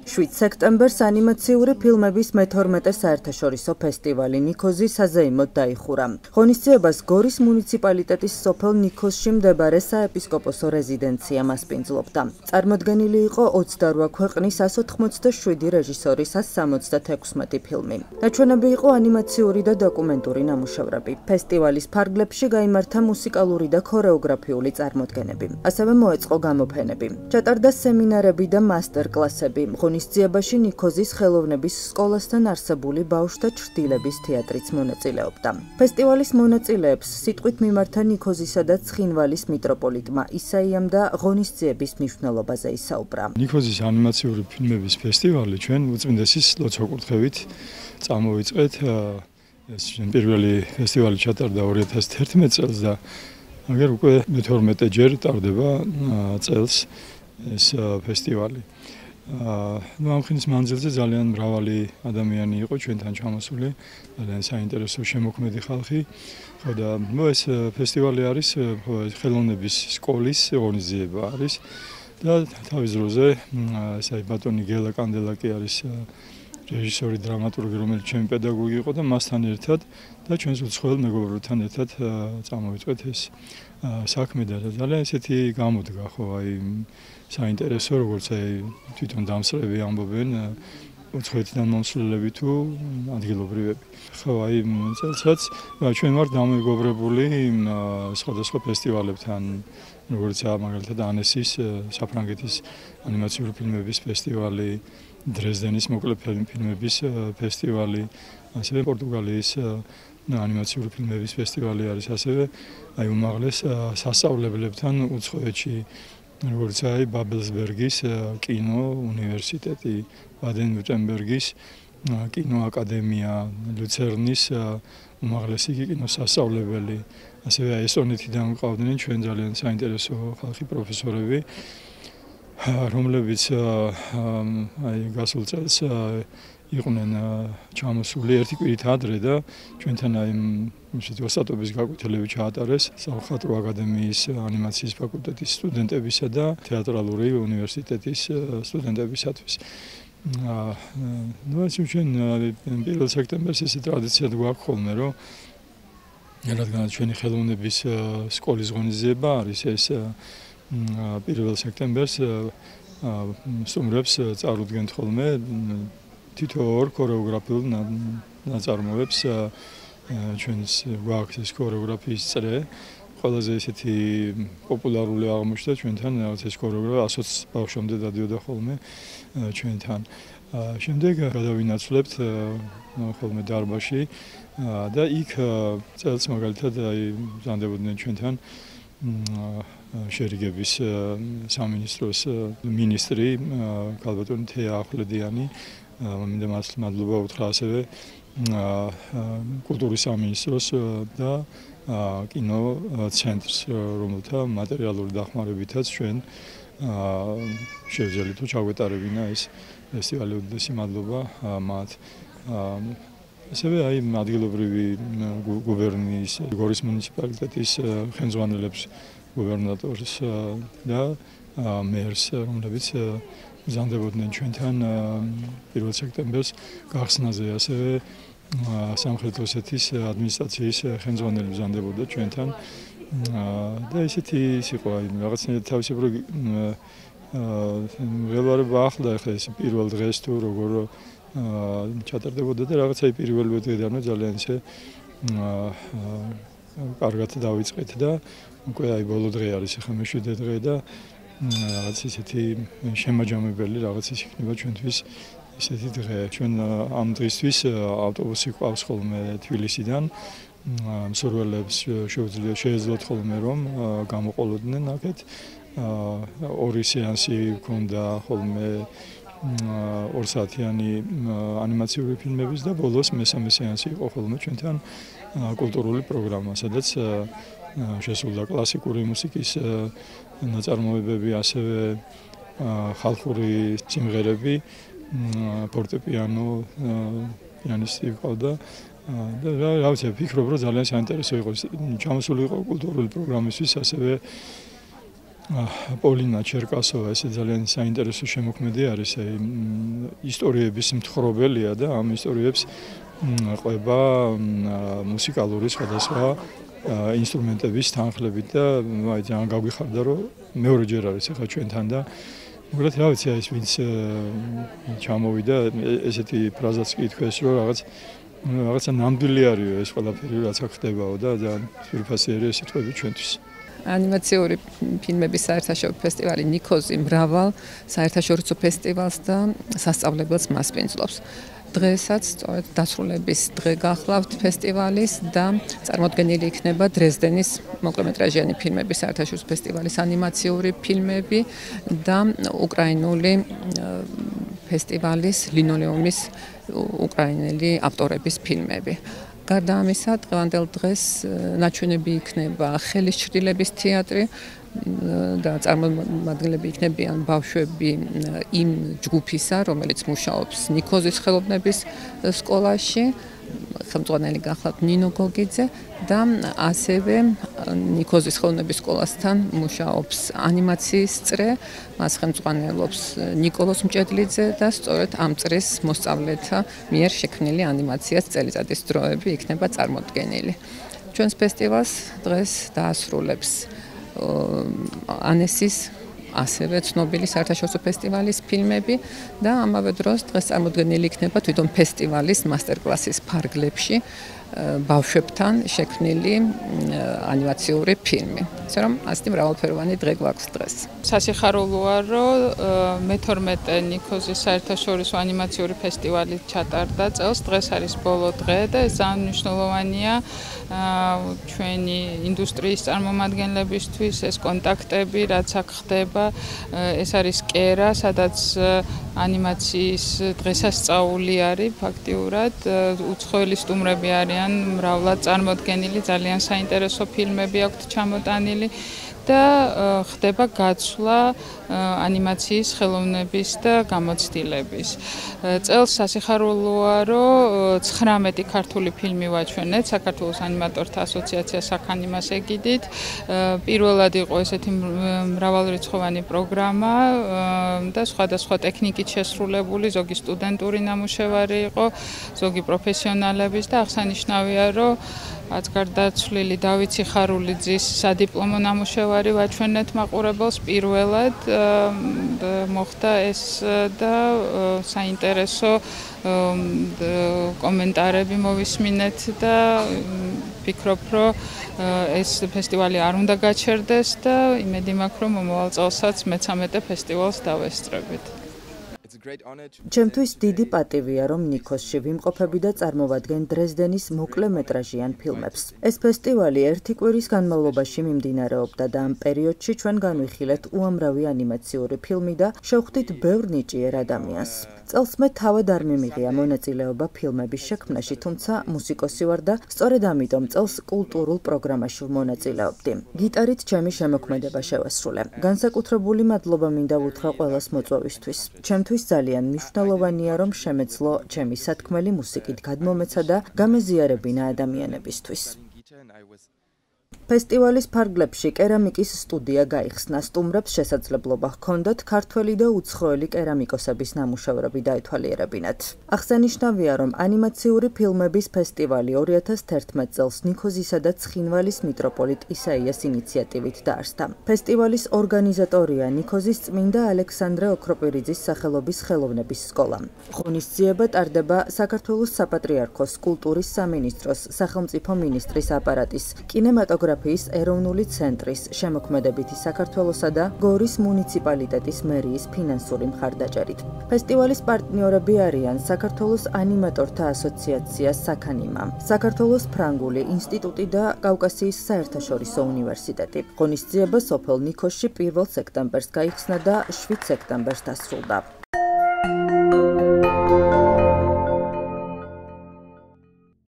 7 სექტემბერს ანიმაციური ფილმების მე-12 საერთაშორისო ფესტივალი ნიქოზი საზეიმოდ დაიხურა. ღონისძიებას გორის მუნიციპალიტეტის სოფელ ნიქოზში მდებარე საეპისკოპოსო რეზიდენცია მასპინძლობდა. წარმოდგენილი იყო 28 ქვეყნის 187 რეჟისორის 176 ფილმი. ნაჩვენები იყო ანიმაციური და დოკუმენტური ნამუშევრები. ფესტივალის ფარგლებში გაიმართა მუსიკალური და ქორეოგრაფიული წარმოდგენები. ასევე მოეწყო გამოფენები. ჩატარდა სემინარები და მასტერ-კლასები. ღონისძიებაში ნიქოზის ხელოვნების სკოლასთან არსებული ბავშვთა ჩრდილების თეატრიც მონაწილეობდა. ფესტივალის მონაწილეებს სიტყვით მიმართა ნიქოზისა და ცხინვალის მიტროპოლიტმა ისაიამ და ღონისძიების მნიშვნელობაზე ისაუბრა. ნიქოზის ანიმაციური ფილმების ფესტივალი ჩვენ უწმინდესის ლოცვა-კურთხევით წამოვიწყეთ. ეს პირველი ფესტივალი ჩატარდა 2011 წელს და აგერ უკვე მე-12 ჯერ ტარდება წელს ეს ფესტივალი. ამ ხნის მანძილზე ძალიან მრავალი ადამიანი იყო ჩვენთან ჩამოსული, ძალიან საინტერესო შემოქმედი ხალხი. ხო და ეს ფესტივალი არის ხელოვნების სკოლის ორგანიზება არის და თავის დროზე ბატონი გელა კანდელაკი არის რეჟისორი, დრამატურგი, რომელიც ჩემი პედაგოგი იყო და მასთან ერთად და ჩვენს უცხოელ მეგობრებთან ერთად წამოვიწყეთ ეს საქმე და ძალიან ესეთი გამოდგა ხო აი საინტერესო როგორც აი თვითონ დამსწრები ამბობენ უცხოეთიდან მომსვლელები თუ ადგილობრივები. ხო აი წელსაც ჩვენ ვართ დამეგობრებული სხვადასხვა ფესტივალებთან როგორც მაგალითად ანესის საფრანგეთის ანიმაციური ფილმების ფესტივალი, დრეზდენის მოკლე ფილმების ფესტივალი, ასევე პორტუგალიის ანიმაციური ფილმების ფესტივალი არის, ასევე აი უმაღლეს სასწავლებლებთან უცხოეთში როგორც აი ბაბელსბერგის კინო უნივერსიტეტი, ბადენ-ვიურტემბერგის კინო აკადემია, ლუცერნის უმაღლესი კინოსასწავლებელი, ასევე ესტონეთიდან მყავდნენ ჩვენ ძალიან საინტერესო ხალხი პროფესორები, რომლებიც აი გასულ წელს იყვნენ ჩამოსული ერთი კვირით ადრე და ჩვენთან აი ისეთი ოსტატობის გაკვეთილები ჩაატარეს სამხატვრო აკადემიის ანიმაციის ფაკულტეტის სტუდენტებისა და თეატრალური უნივერსიტეტის სტუდენტებისათვის. ჩვენ 1 სექტემბერს ესე ტრადიციად გვაქვს ხოლმე, რომ რადგანაც ჩვენი ხელოვნების სკოლის ღონისძიება არის ეს 1 სექტემბერს სტუმრებს წარუდგენთ ხოლმე თითო ორ ქორეოგრაფიულ ნაწარმოებს ჩვენს გვაქვს ეს ქორეოგრაფიის წრე. ყველაზე ესეთი პოპულარული აღმოჩნდა ჩვენთან რაღაც ეს ქორეოგრაფია 120 ბავშვამდე დადიოდა ხოლმე ჩვენთან. შემდეგ გადავინაცვლებთ ხოლმე დარბაზში და იქ წელს მაგალითად აი ბრძანდებოდნენ ჩვენთან შერიგების სამინისტროს მინისტრი ქალბატონი თეა ახვლედიანი, მინდა მას მადლობა უთხრა ასევე კულტურის სამინისტროს და კინო ცენტრს, რომელთა მატერიალური დახმარებითაც ჩვენ შევძელით თუ ჩაგვეტარებინა ეს ფესტივალი, უდიდესი მადლობა მათ. ასევე აი ადგილობრივი გუბერნიის გორის მუნიციპალიტეტის ხელმძღვანელებს, გუბერნატორს და მერს, რომლებიც ბრძანდებოდნენ ჩვენთან 1 სექტემბერს გახსნაზე, ასევე სამხრეთ ოსეთის ადმინისტრაციის ხელმძღვანელი ბრძანდებოდა ჩვენთან და ესეთი იყო აი რაღაცნაირად თავისებური ველარება ახლდა ახლა ეს პირველ დღეს თუ როგორ ჩატარდებოდა და რაღაცა პირველ დღედანვე ძალიან ისე კარგად დავიწყეთ და უკვე აი ბოლო დღე არის ახლა მე-7 დღე და რაღაც ისეთი შემაჯამებელი რაღაცის იქნება ჩვენთვის ესეთი დღე. ჩვენ ამ დღისთვის ავტობუსი ყავს ხოლმე თბილისიდან. მსურველებს შეეძლოთ ხოლმე რომ გამოყოლოდნენ აქეთ. 2 სეანსი ჰქონდა ხოლმე 2 საათიანი ანიმაციური ფილმების და ბოლოს მე-3 სეანსი იყო ხოლმე ჩვენთან კულტურული პროგრამა, სადაც შესრულდა კლასიკური მუსიკის ნაწარმოებები, ასევე ხალხური სიმღერები, ფორტეპიანო, პიანისტი ყავდა და რა ვიცი, ვფიქრობ, რომ ძალიან საინტერესო იყო. ჩამოსული იყო კულტურული პროგრამისთვის, ასევე პოლინა ჩერკასოვა ესე ძალიან საინტერესო შემოქმედი არის, ისტორიების მთხრობელია და ამ ისტორიებს ყვება მუსიკალური სხვადასხვა ინსტრუმენტების თანხლებით და ძალიან გაგვიხარდა რომ მეორეჯერ არის ახლა ჩვენთან და უბრალოდ რა ვიცი ეს ვინც ჩამოვიდა ესეთი ფრაზაც კი ითქვეს რომ რაღაცა ნამდვილი არისო ეს ყველაფერი რაც აქ ხდებაო და ძალიან სრულფასიანი ეს სიტყვები ჩვენთვის. ანიმაციური ფილმების საერთაშორისო ფესტივალი ნიქოზი მრავალ საერთაშორისო ფესტივალს და სასწავლებელს მასპინძლობს. დღესაც სწორედ დასრულების დღე გახლავთ ფესტივალის და წარმოდგენილი იქნება დრეზდენის მოკლემეტრაჟიანი ფილმების საერთაშორისო ფესტივალის ანიმაციური ფილმები და უკრაინული ფესტივალის ლინოლეუმის უკრაინელი ავტორების ფილმები. გარდა ამისა, დღევანდელ დღეს ნაჩვენები იქნება ხელის ჩრდილების თეატრი და წარმომადგენლები იქნებიან ბავშვები იმ ჯგუფისა, რომელიც მუშაობს ნიქოზის ხელოვნების სკოლაში, ხელმძღვანელი გახლავთ ნინო გოგიძე და ასევე ნიქოზის ხელოვნების სკოლასთან მუშაობს ანიმაციის წრე, მას ხელმძღვანელობს ნიკოლოს მჭედლიძე და სწორედ ამ წრის მოსწავლეთა მიერ შექმნილი ანიმაციას წელიწადის დროები იქნება წარმოდგენილი. ჩვენს ფესტივალს დღეს დაასრულებს ანესის ასევე ცნობილი საერთაშორისო ფესტივალის ფილმები და ამავე დროს დღეს წარმოდგენილი იქნება თვითონ ფესტივალის მასტერკლასის ფარგლებში ბავშვებთან შექმნილი ანიმაციური ფილმი. ისე რომ ასეთი მრავალფეროვანი დღე გვაქვს დღეს. სასიხარულოა, რომ მე-12 ნიქოზის საერთაშორისო ანიმაციური ფესტივალი ჩატარდა წელს. დღეს არის ბოლო დღე და ეს ძალიან მნიშვნელოვანია ჩვენი ინდუსტრიის წარმომადგენლებისთვის, ეს კონტაქტები, რაც აქ ხდება, ეს არის კერა, სადაც ანიმაციის დღესასწაული არის ფაქტიურად, უცხოელი სტუმრები არიან მრავლად წარმოდგენილი, ძალიან საინტერესო ფილმები აქვთ ჩამოტანილი და ხდება გაცვლა ანიმაციის ხელოვნების და გამოცდილების. წელს სასიხარულოა, რომ 19 ქართული ფილმი ვაჩვენეთ საქართველოს ანიმატორთა ასოციაციას საქანიმას ეგიდით. პირველად იყო ესეთი მრავალრიცხოვანი პროგრამა და სხვადასხვა ტექნიკით შესრულებული, ზოგი სტუდენტური ნამუშევარი იყო, ზოგი პროფესიონალების და აღსანიშნავია, რომ აცგარდაცვლილი დავით სიხარულიძის სადიპლომო ნამუშევარი ვაჩვენეთ მაყურებელს პირველად მოხდა ეს და საინტერესო კომენტარები მოვისმინეთ და ვფიქრობ, რომ ეს ფესტივალი არ უნდა გაჩერდეს და იმედი მაქვს, რომ მომავალ წელსაც მე-13 ფესტივალს დავესწრებით. ჩემთვის დიდი პატივია, რომ ნიქოზში ვიმყოფები და წარმოვადგენ დრეზდენის მოკლემეტრაჟიან ფილმებს. ეს ფესტივალი ერთი კვირის განმავლობაში მიმდინარეობდა და ამ პერიოდში ჩვენ განვიხილეთ უამრავი ანიმაციური ფილმი და შევხვდით ბევრ ნიჭიერ ადამიანს. წელს მე თავად არ მიმიღია მონაწილეობა ფილმების შექმნაში, თუმცა მუსიკოსი ვარ და სწორედ ამიტომ წელს კულტურულ პროგრამაში ვმონაწილეობდი. გიტარით ჩემი შემოქმედება შევასრულე. განსაკუთრებული მადლობა მინდა ვუთხრა ყველას მოწვევისთვის. ჩემთვის ძალიან მნიშვნელოვანია, რომ შემეძლო ჩემი სათქმელი მუსიკით გადმომეცა და გამეზიარებინა ადამიანებისთვის. ფესტივალის ფარგლებში კერამიკის სტუდია გაიხსნა. სტუმრებს შესაძლებლობა ჰქონდათ ქართველი და უცხოელი კერამიკოსების ნამუშევრები დაეთვალიერებინათ. აღსანიშნავია, რომ ანიმაციური ფილმების ფესტივალი 2011 წელს ნიქოზისა და ცხინვალის მიტროპოლიტ ისაიას ინიციატივით დაარსდა. ფესტივალის ორგანიზატორია ნიქოზის წმინდა ალექსანდრე ოქროპირიძის სახელობის ხელოვნების სკოლა. ღონისძიება ტარდება საქართველოს საპატრიარქოს კულტურის სამინისტროს, სახელმწიფო მინისტრის აპარატის, კინემატოგრაფიის ეროვნული ცენტრის, შემოქმედებითი საქართველოსა და გორის მუნიციპალიტეტის მერიის ფინანსური მხარდაჭერით. ფესტივალის პარტნიორები არიან საქართველოს ანიმატორთა ასოციაცია საქანიმა, საქართველოს ფრანგული ინსტიტუტი და კავკასიის საერთაშორისო უნივერსიტეტი. ღონისძიება სოფელ ნიქოზში 1 სექტემბერს გაიხსნა და 7 სექტემბერს დასრულდა.